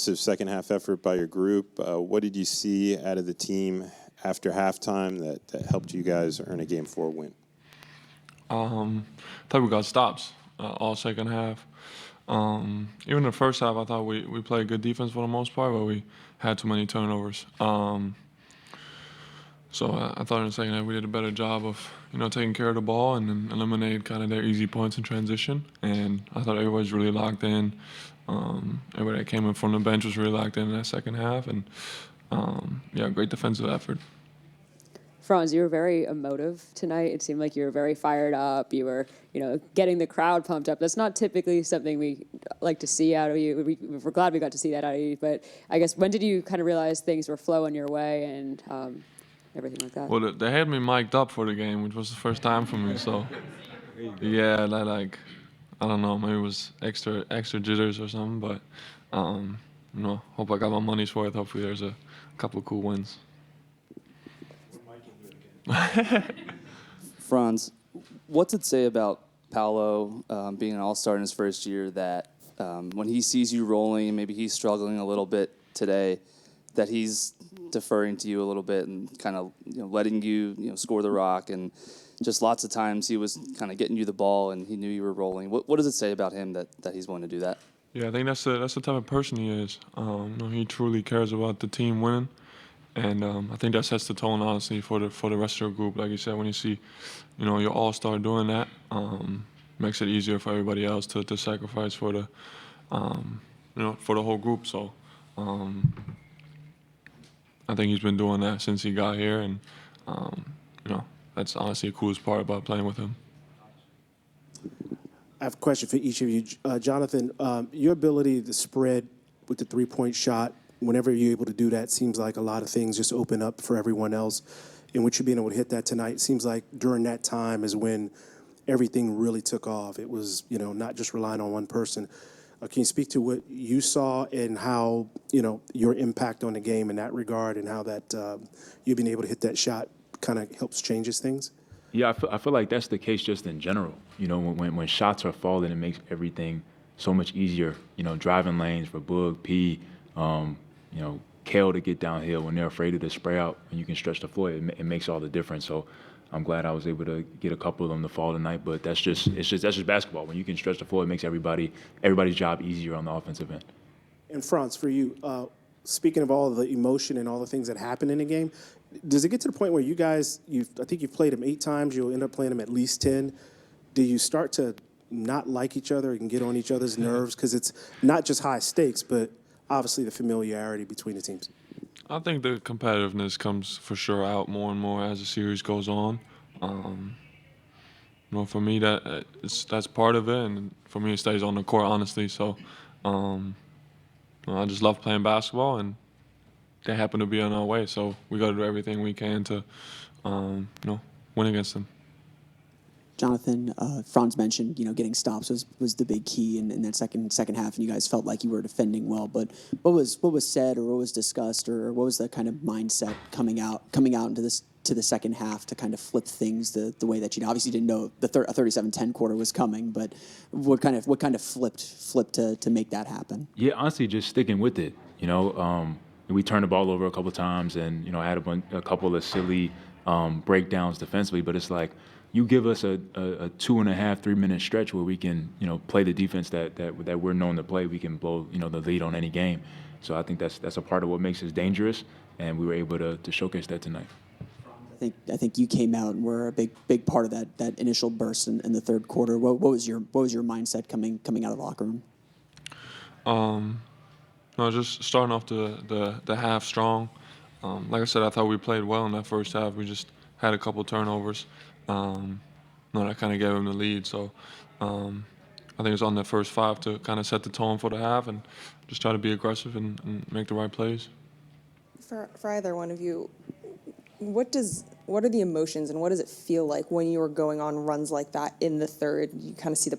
impressive second-half effort by your group. What did you see out of the team after halftime that helped you guys earn a Game 4 win? I thought we got stops all second half. Even in the first half, I thought we played good defense for the most part, but we had too many turnovers. So I thought in the second half we did a better job of, taking care of the ball and then eliminate kind of their easy points in transition. And I thought everybody's really locked in. Everybody that came in from the bench was really locked in that second half. And, great defensive effort. Franz, you were very emotive tonight. It seemed like you were very fired up. You were, getting the crowd pumped up. That's not typically something we like to see out of you. We're glad we got to see that out of you. But I guess when did you kind of realize things were flowing your way and everything like that? Well, they had me mic'd up for the game, which was the first time for me. So, yeah, I don't know, maybe it was extra jitters or something. But, hope I got my money's worth. Hopefully there's a couple of cool wins. Franz, what's it say about Paolo being an all-star in his first year that when he sees you rolling, maybe he's struggling a little bit today, that he's deferring to you a little bit and kind of letting you score the rock, and just lots of times he was kind of getting you the ball and he knew you were rolling. What does it say about him that he's willing to do that? Yeah, I think that's the type of person he is. He truly cares about the team winning. And I think that sets the tone, honestly, for the rest of the group. Like you said, when you see, your all-star doing that, makes it easier for everybody else to sacrifice for the, for the whole group. So I think he's been doing that since he got here, and that's honestly the coolest part about playing with him. I have a question for each of you. Jonathan, your ability to spread with the three-point shot, whenever you're able to do that, seems like a lot of things just open up for everyone else. And what you're being able to hit that tonight, it seems like during that time is when everything really took off. It was, not just relying on one person. Can you speak to what you saw and how, your impact on the game in that regard, and how that you being able to hit that shot kind of helps changes things? Yeah, I feel like that's the case just in general. When shots are falling, it makes everything so much easier. Driving lanes for Boog, P, Kale to get downhill when they're afraid of the spray out, and you can stretch the floor. It makes all the difference. So I'm glad I was able to get a couple of them to fall tonight. But that's just basketball. When you can stretch the floor, it makes everybody's job easier on the offensive end. And Franz, for you, speaking of all the emotion and all the things that happen in the game, does it get to the point where you guys, I think you've played them 8 times, you'll end up playing them at least 10. Do you start to not like each other and get on each other's nerves? Because it's not just high stakes, but obviously the familiarity between the teams. I think the competitiveness comes for sure out more and more as the series goes on. For me, that's part of it, and for me, it stays on the court, honestly. So I just love playing basketball, and they happen to be on our way. So we got to do everything we can to, win against them. Jonathan, Franz mentioned, getting stops was the big key in that second half, and you guys felt like you were defending well. But what was said, or what was discussed, or what was the kind of mindset coming out into the second half to kind of flip things the way that you obviously didn't know a 37-10 quarter was coming, but what kind of flipped to make that happen? Yeah, honestly, just sticking with it. We turned the ball over a couple of times, and I had a couple of silly breakdowns defensively, but it's like, you give us a 2.5, 3 minute stretch where we can, play the defense that we're known to play. We can blow, the lead on any game. So I think that's a part of what makes us dangerous, and we were able to showcase that tonight. I think you came out and were a big part of that initial burst in the third quarter. What was your mindset coming out of the locker room? Just starting off the half strong. Like I said, I thought we played well in that first half. We just had a couple turnovers. That kind of gave them the lead. So I think it's on the first 5 to kind of set the tone for the half and just try to be aggressive and make the right plays. For either one of you, what are the emotions and what does it feel like when you are going on runs like that in the third? You kind of see the